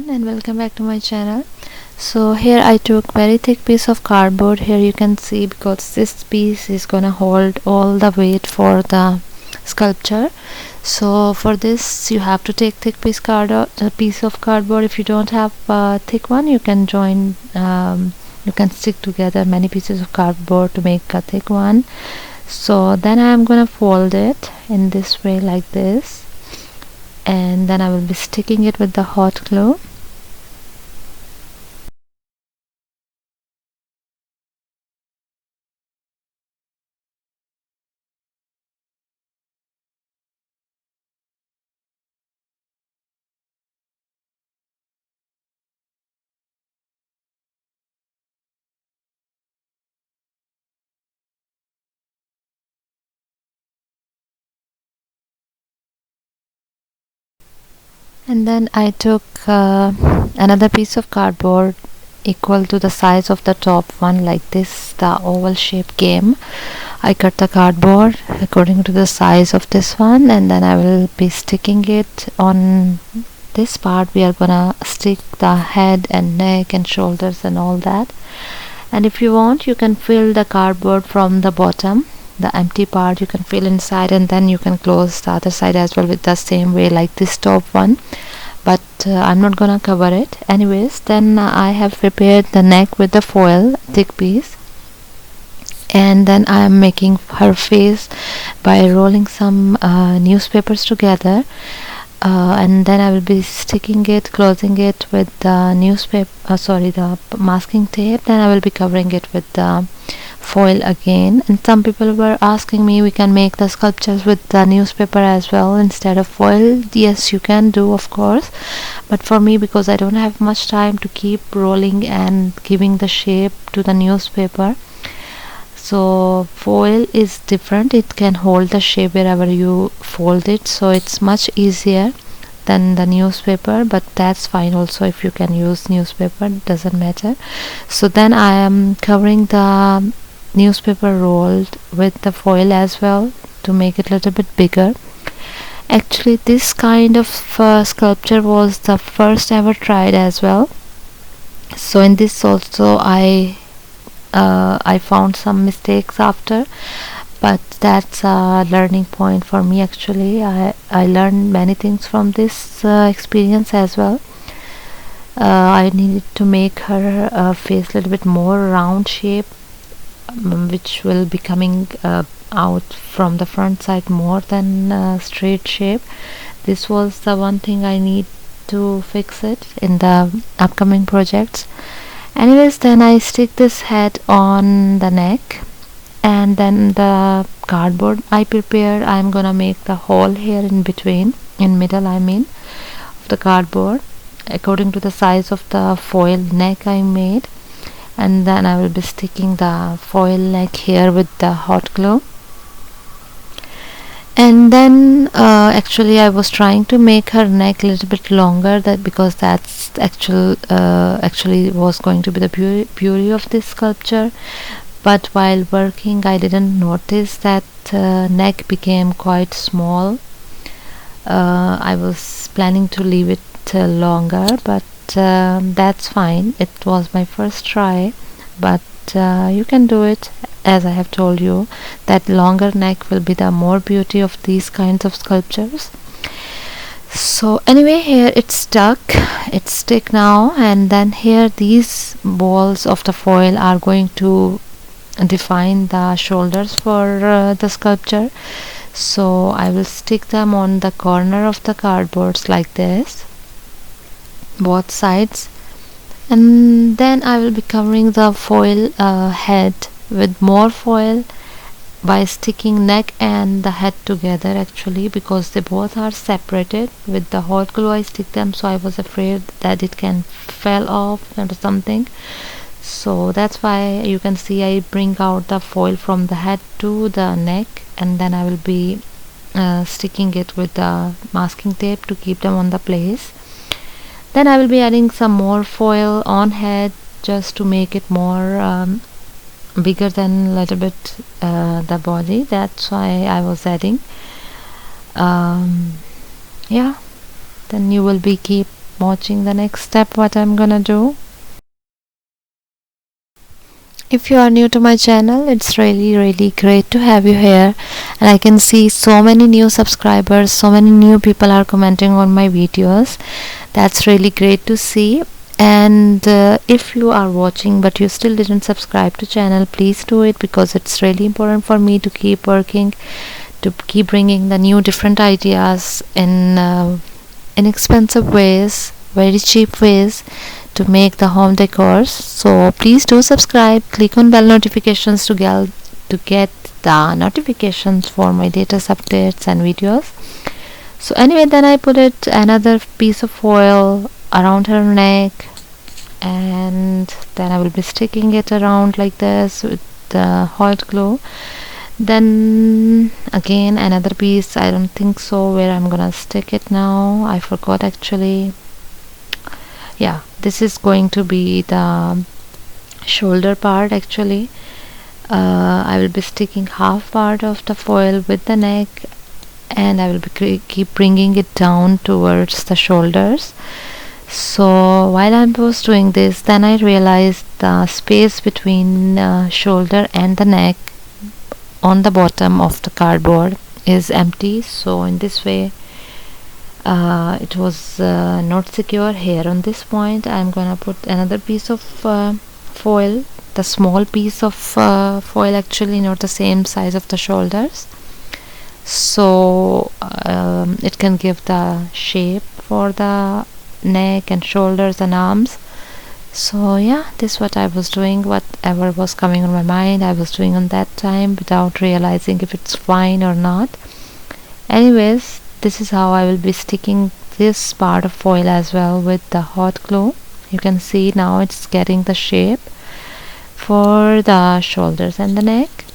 and welcome back to my channel. So here I took very thick piece of cardboard. Here you can see, because this piece is gonna hold all the weight for the sculpture. So for this you have to take thick piece of cardboard. If you don't have a thick one, you can you can stick together many pieces of cardboard to make a thick one. So then I am gonna fold it in this way, like this, and then I will be sticking it with the hot glue. And then I took another piece of cardboard equal to the size of the top one, like this, the oval shape came. I cut the cardboard according to the size of this one, and then I will be sticking it on this part. We are gonna stick the head and neck and shoulders and all that. And if you want, you can fill the cardboard from the bottom, the empty part you can fill inside, and then you can close the other side as well with the same way, like this top one. But I'm not gonna cover it anyways. Then I have prepared the neck with the foil thick piece, and then I am making her face by rolling some newspapers together, and then I will be sticking it, closing it with the the masking tape. Then I will be covering it with the foil again. And some people were asking me, we can make the sculptures with the newspaper as well instead of foil. Yes, you can do, of course, but for me, because I don't have much time to keep rolling and giving the shape to the newspaper, so foil is different. It can hold the shape wherever you fold it, so it's much easier than the newspaper. But that's fine also, if you can use newspaper, it doesn't matter. So then I am covering the newspaper rolled with the foil as well to make it a little bit bigger. Actually, this kind of sculpture was the first ever tried as well. So in this also I found some mistakes after, but that's a learning point for me. Actually, I learned many things from this experience as well. I needed to make her face a little bit more round shape, which will be coming out from the front side more than straight shape. This was the one thing I need to fix it in the upcoming projects. Anyways, then I stick this head on the neck, and then the cardboard I prepared, I'm gonna make the hole here in between, in middle I mean, of the cardboard according to the size of the foil neck I made. And then I will be sticking the foil neck here with the hot glue. And then actually I was trying to make her neck a little bit longer, that because that's actually was going to be the beauty of this sculpture. But while working, I didn't notice that neck became quite small. I was planning to leave it longer, but that's fine. It was my first try, but you can do it. As I have told you, that longer neck will be the more beauty of these kinds of sculptures. So anyway, here it's stick now, and then here these balls of the foil are going to define the shoulders for the sculpture. So I will stick them on the corner of the cardboards like this, both sides, and then I will be covering the foil head with more foil by sticking neck and the head together, actually, because they both are separated. With the hot glue I stick them, so I was afraid that it can fall off or something. So that's why you can see I bring out the foil from the head to the neck, and then I will be sticking it with the masking tape to keep them on the place. Then I will be adding some more foil on head just to make it more bigger than a little bit the body. That's why I was adding. Yeah, then you will be keep watching the next step what I'm gonna do. If you are new to my channel, it's really great to have you here, and I can see so many new subscribers, so many new people are commenting on my videos. That's really great to see. And if you are watching but you still didn't subscribe to channel, please do it, because it's really important for me to keep working, to keep bringing the new different ideas in inexpensive ways, very cheap ways to make the home decors. So please do subscribe, click on bell notifications to get the notifications for my latest updates and videos. So anyway, then I put it another piece of foil around her neck, and then I will be sticking it around like this with the hot glue. Then again another piece, I don't think so where I'm gonna stick it now, I forgot actually. Yeah, this is going to be the shoulder part actually. I will be sticking half part of the foil with the neck, and I will be keep bringing it down towards the shoulders. So while I was doing this, then I realized the space between shoulder and the neck on the bottom of the cardboard is empty. So in this way it was not secure. Here on this point I'm gonna put another piece of foil, the small piece of foil actually, not the same size of the shoulders, so it can give the shape for the neck and shoulders and arms. So yeah, this is what I was doing. Whatever was coming on my mind, I was doing on that time without realizing if it's fine or not. Anyways, this is how I will be sticking this part of foil as well with the hot glue. You can see now it's getting the shape for the shoulders and the neck,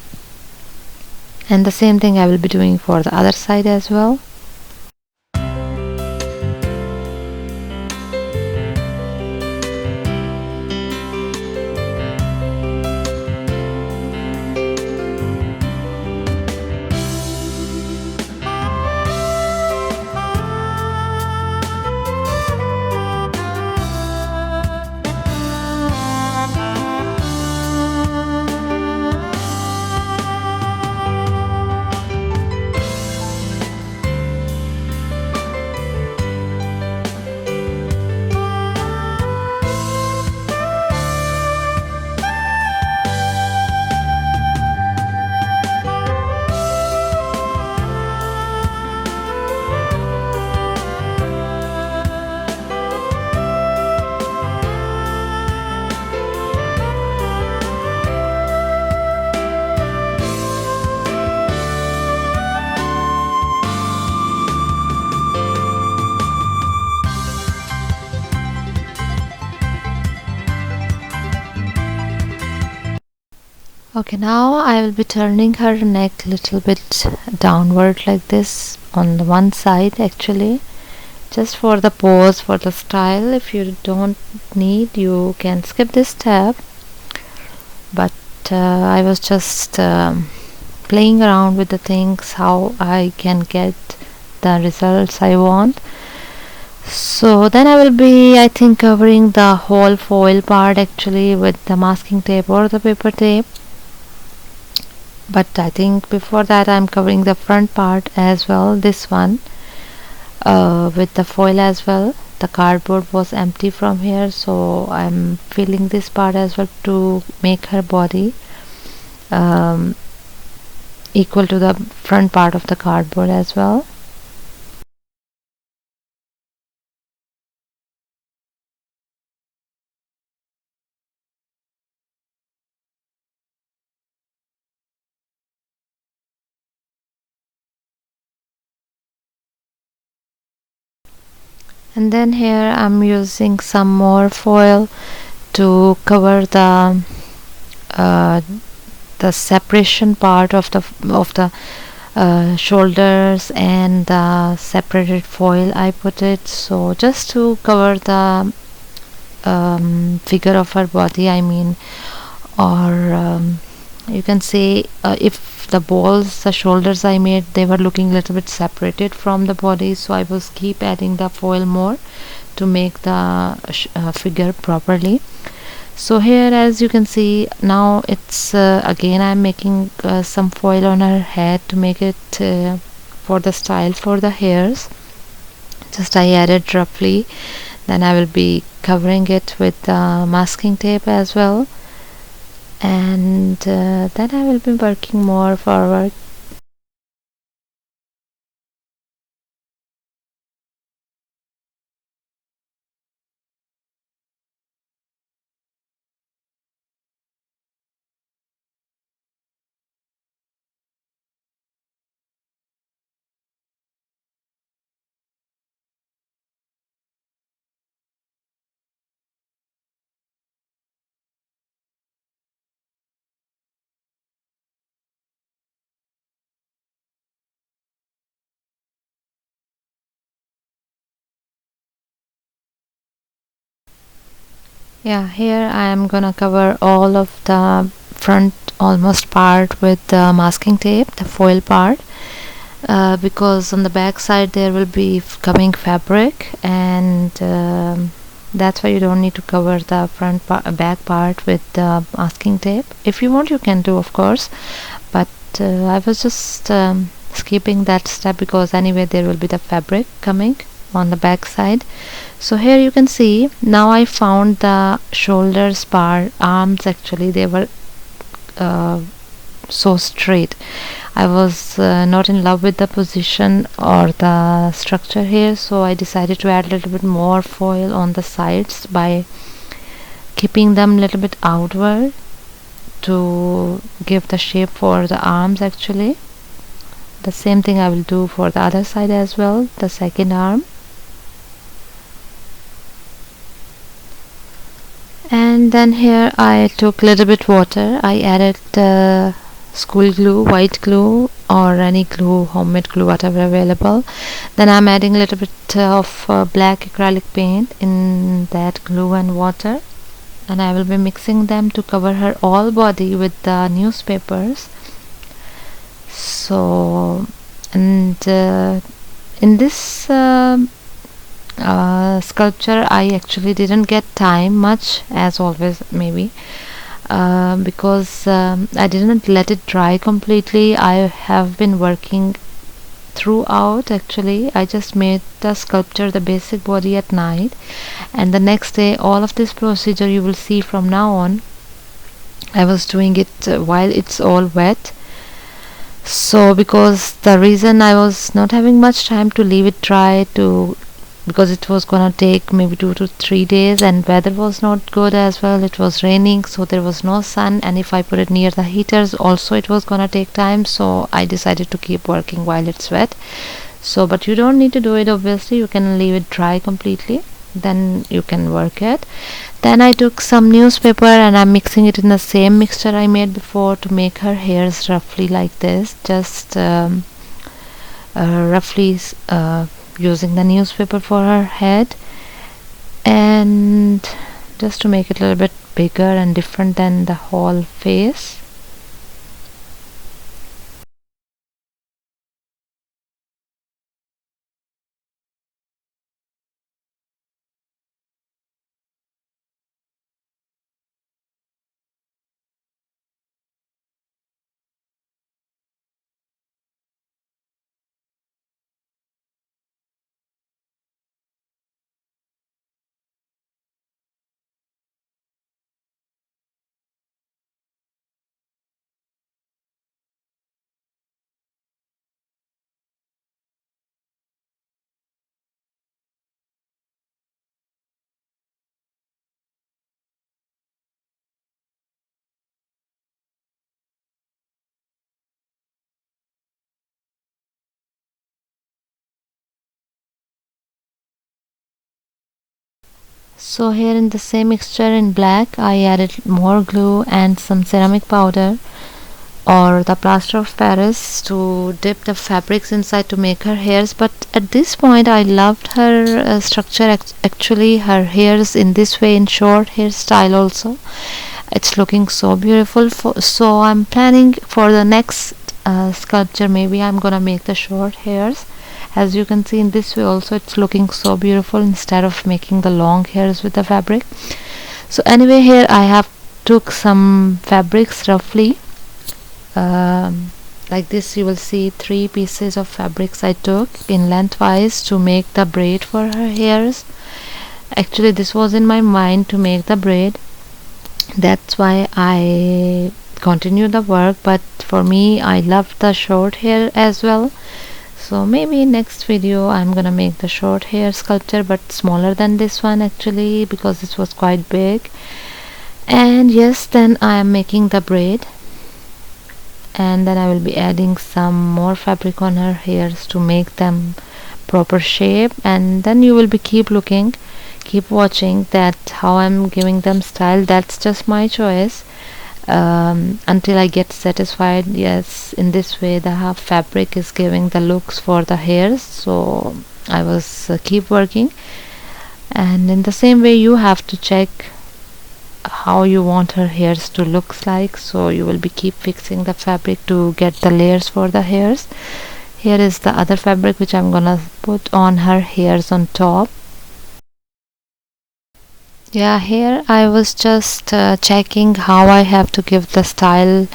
and the same thing I will be doing for the other side as well. Okay, now I will be turning her neck a little bit downward like this on the one side actually, just for the pose, for the style. If you don't need, you can skip this step, but I was just playing around with the things, how I can get the results I want. So then I will be, I think, covering the whole foil part actually with the masking tape or the paper tape. But I think before that I'm covering the front part as well, this one with the foil as well. The cardboard was empty from here, so I'm filling this part as well to make her body equal to the front part of the cardboard as well. And then here I'm using some more foil to cover the separation part of the shoulders, and the separated foil I put it, so just to cover the figure of her body, I mean, or you can say if the balls, the shoulders I made, they were looking a little bit separated from the body, so I was keep adding the foil more to make the figure properly. So here, as you can see, now it's again I'm making some foil on her head to make it for the style for the hairs. Just I added roughly, then I will be covering it with masking tape as well, and then I will be working more forward. Yeah, here I am gonna cover all of the front almost part with the masking tape, the foil part, because on the back side there will be coming fabric, and that's why you don't need to cover the back part with the masking tape. If you want, you can do, of course, but I was just skipping that step because anyway there will be the fabric coming on the back side. So here you can see, now I found the shoulders part, arms actually they were so straight. I was not in love with the position or the structure here, so I decided to add a little bit more foil on the sides by keeping them a little bit outward to give the shape for the arms actually. The same thing I will do for the other side as well, the second arm. And then here I took a little bit water. I added school glue, white glue, or any glue, homemade glue, whatever available. Then I'm adding a little bit of black acrylic paint in that glue and water, and I will be mixing them to cover her all body with the newspapers. So, and in this sculpture I actually didn't get time much, as always maybe, because I didn't let it dry completely. I have been working throughout actually. I just made the sculpture, the basic body, at night, and the next day all of this procedure you will see from now on. I was doing it while it's all wet. So because the reason I was not having much time to leave it dry, to because it was gonna take maybe 2 to 3 days, and weather was not good as well. It was raining, so there was no sun, and if I put it near the heaters also it was gonna take time, so I decided to keep working while it's wet. So but you don't need to do it, obviously you can leave it dry completely, then you can work it. Then I took some newspaper and I'm mixing it in the same mixture I made before to make her hairs roughly like this, just roughly using the newspaper for her head, and just to make it a little bit bigger and different than the whole face. So here in the same mixture in black I added more glue and some ceramic powder or the plaster of Paris to dip the fabrics inside to make her hairs. But at this point I loved her structure, actually her hairs in this way, in short hairstyle also. It's looking so beautiful. So I'm planning for the next sculpture, maybe I'm gonna make the short hairs, As you can see in this way also, it's looking so beautiful instead of making the long hairs with the fabric. So anyway, here I have took some fabrics roughly, like this. You will see 3 pieces of fabrics I took in lengthwise to make the braid for her hairs. Actually, this was in my mind to make the braid, that's why I continue the work. But for me, I love the short hair as well, so maybe next video I'm gonna make the short hair sculpture, but smaller than this one actually, because this was quite big. And yes, then I am making the braid, and then I will be adding some more fabric on her hairs to make them proper shape. And then you will be keep watching that how I'm giving them style. That's just my choice, until I get satisfied. Yes, in this way the half fabric is giving the looks for the hairs, so I was keep working. And in the same way, you have to check how you want her hairs to look like, so you will be keep fixing the fabric to get the layers for the hairs. Here is the other fabric which I'm gonna put on her hairs on top. Yeah, here I was just checking how I have to give the style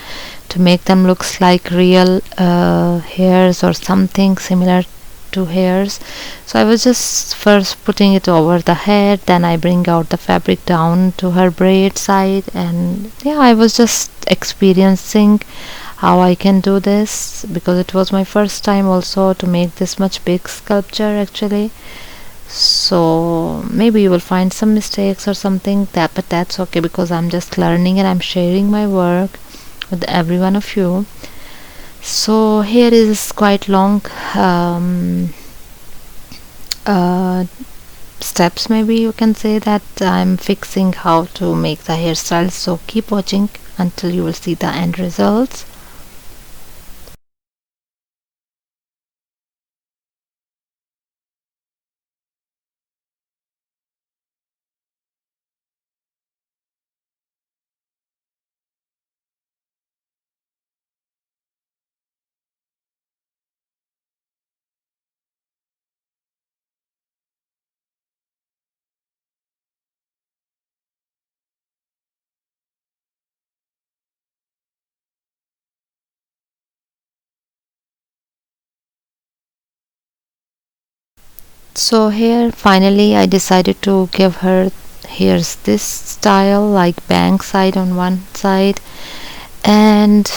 to make them looks like real hairs or something similar to hairs. So I was just first putting it over the head, then I bring out the fabric down to her braid side, and yeah, I was just experiencing how I can do this, because it was my first time also to make this much big sculpture actually. So maybe you will find some mistakes or something, but that's okay, because I'm just learning and I'm sharing my work with every one of you. So here is quite long steps, maybe you can say, that I'm fixing how to make the hairstyle. So keep watching until you will see the end results. So here finally I decided to give her hairs this style, like bang side on one side. And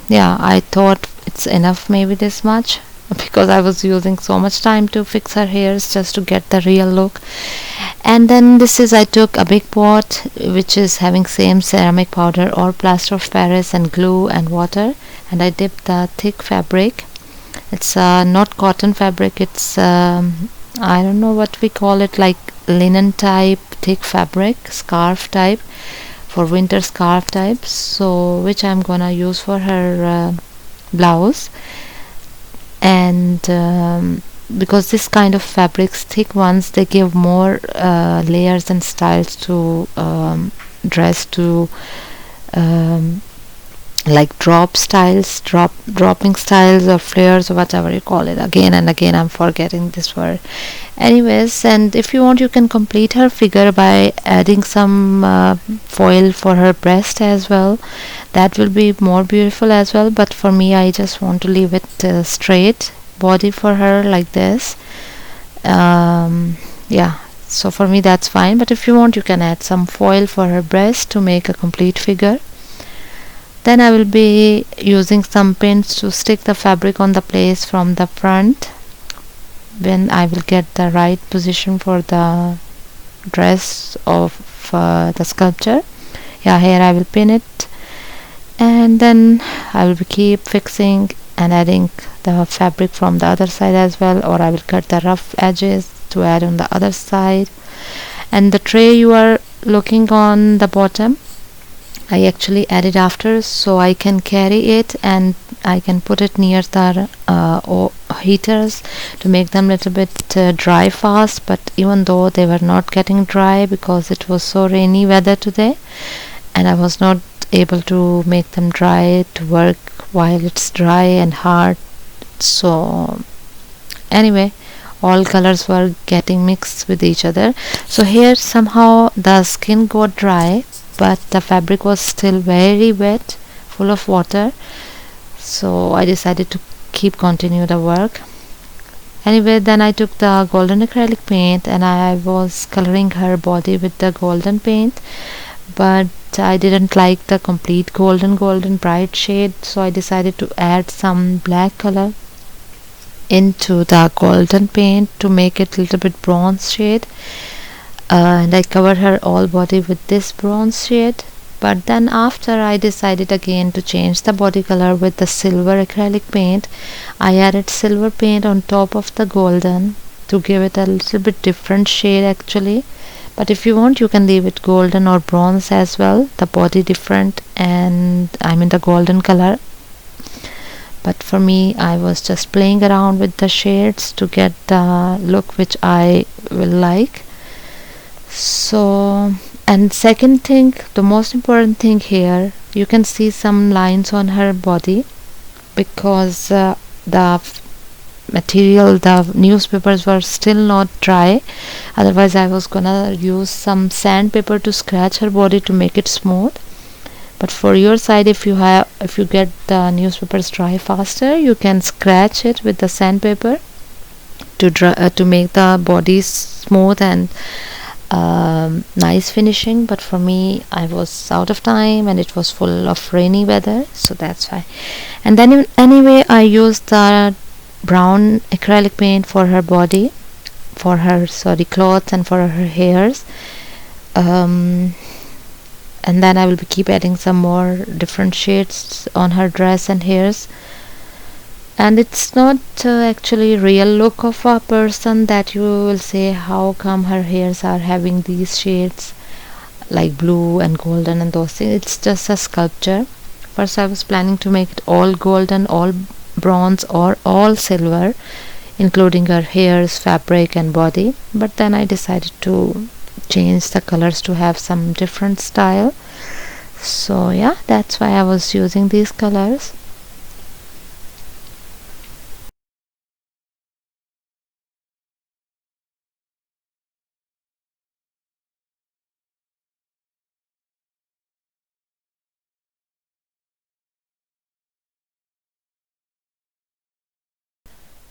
yeah, I thought it's enough, maybe this much, because I was using so much time to fix her hairs just to get the real look. And then this is, I took a big pot which is having same ceramic powder or plaster of Paris and glue and water, and I dipped the thick fabric. It's not cotton fabric, it's I don't know what we call it, like linen type thick fabric, scarf type, for winter scarf type, so which I'm gonna use for her blouse. And because this kind of fabrics, thick ones, they give more layers and styles to dress, to like dropping styles or flares or whatever you call it. Again and again I'm forgetting this word. Anyways, and if you want, you can complete her figure by adding some foil for her breast as well. That will be more beautiful as well, but for me, I just want to leave it straight body for her like this. Yeah, so for me that's fine, but if you want, you can add some foil for her breast to make a complete figure. Then I will be using some pins to stick the fabric on the place from the front when I will get the right position for the dress of the sculpture. Yeah, here I will pin it, and then I will keep fixing and adding the fabric from the other side as well, or I will cut the rough edges to add on the other side. And the tray you are looking on the bottom, I actually added after, so I can carry it and I can put it near the heaters to make them a little bit dry fast. But even though they were not getting dry because it was so rainy weather today, and I was not able to make them dry to work while it's dry and hard, so anyway, all colors were getting mixed with each other. So here somehow the skin got dry, but the fabric was still very wet, full of water. So I decided to continue the work. Anyway, then I took the golden acrylic paint and I was coloring her body with the golden paint, but I didn't like the complete golden bright shade, so I decided to add some black color into the golden paint to make it a little bit bronze shade. And I covered her all body with this bronze shade. But then after, I decided again to change the body color with the silver acrylic paint. I added silver paint on top of the golden to give it a little bit different shade actually. But if you want, you can leave it golden or bronze as well, the body different, and I mean the golden color. But for me, I was just playing around with the shades to get the look which I will like. So, and second thing, the most important thing here, you can see some lines on her body because the material, the newspapers were still not dry. Otherwise I was gonna use some sandpaper to scratch her body to make it smooth. But for your side, if you get the newspapers dry faster, you can scratch it with the sandpaper to make the body smooth and nice finishing. But for me, I was out of time and it was full of rainy weather, so that's why. And then anyway, I used the brown acrylic paint for her body, for her clothes and for her hairs. And then I will keep adding some more different shades on her dress and hairs. And it's not actually real look of a person that you will say how come her hairs are having these shades like blue and golden and those things. It's just a sculpture. First I was planning to make it all golden, all bronze, or all silver, including her hairs, fabric and body. But then I decided to change the colors to have some different style. So yeah, that's why I was using these colors.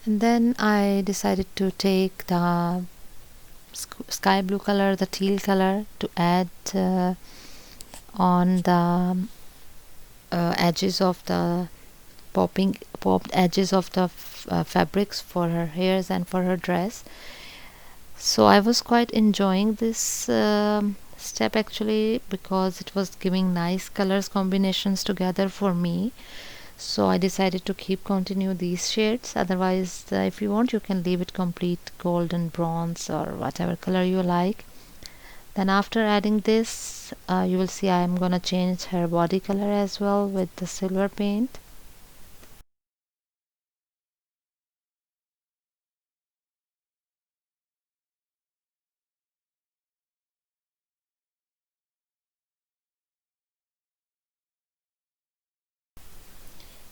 And then I decided to take the sky blue color, the teal color, to add on the edges of the popped edges of the fabrics for her hairs and for her dress. So I was quite enjoying this step actually, because it was giving nice colors combinations together for me. So I decided to continue these shades. Otherwise, if you want, you can leave it complete golden, bronze, or whatever color you like. Then after adding this, you will see I am gonna change her body color as well with the silver paint.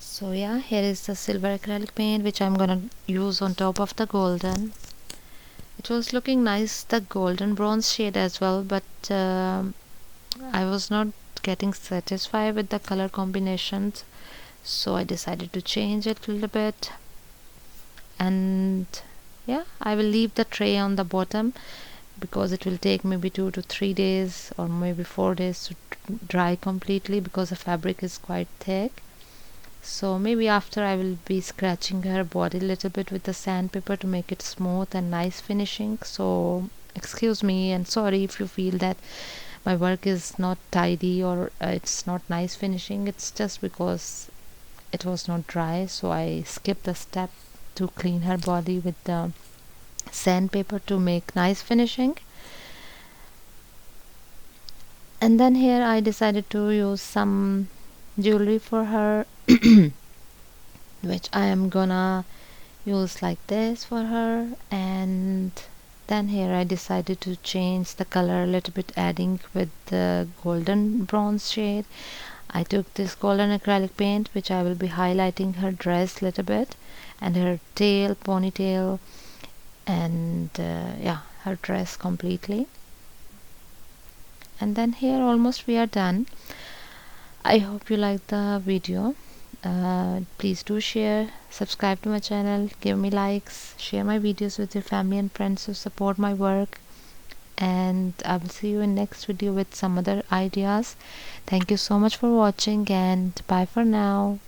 So yeah, here is the silver acrylic paint which I'm gonna use on top of the golden. It was looking nice, the golden bronze shade as well, but I was not getting satisfied with the color combinations, so I decided to change it a little bit. And yeah, I will leave the tray on the bottom because it will take maybe 2 to 3 days or maybe 4 days to dry completely, because the fabric is quite thick. So maybe after I will be scratching her body a little bit with the sandpaper to make it smooth and nice finishing. So excuse me and sorry if you feel that my work is not tidy or it's not nice finishing. It's just because it was not dry, so I skipped the step to clean her body with the sandpaper to make nice finishing. And then here I decided to use some jewelry for her which I am gonna use like this for her. And then here I decided to change the color a little bit, adding with the golden bronze shade. I took this golden acrylic paint, which I will be highlighting her dress little bit, and her tail, ponytail, and yeah, her dress completely. And then here almost we are done. I hope you liked the video. Please do share, subscribe to my channel, give me likes, share my videos with your family and friends who support my work, and I will see you in next video with some other ideas. Thank you so much for watching, and bye for now.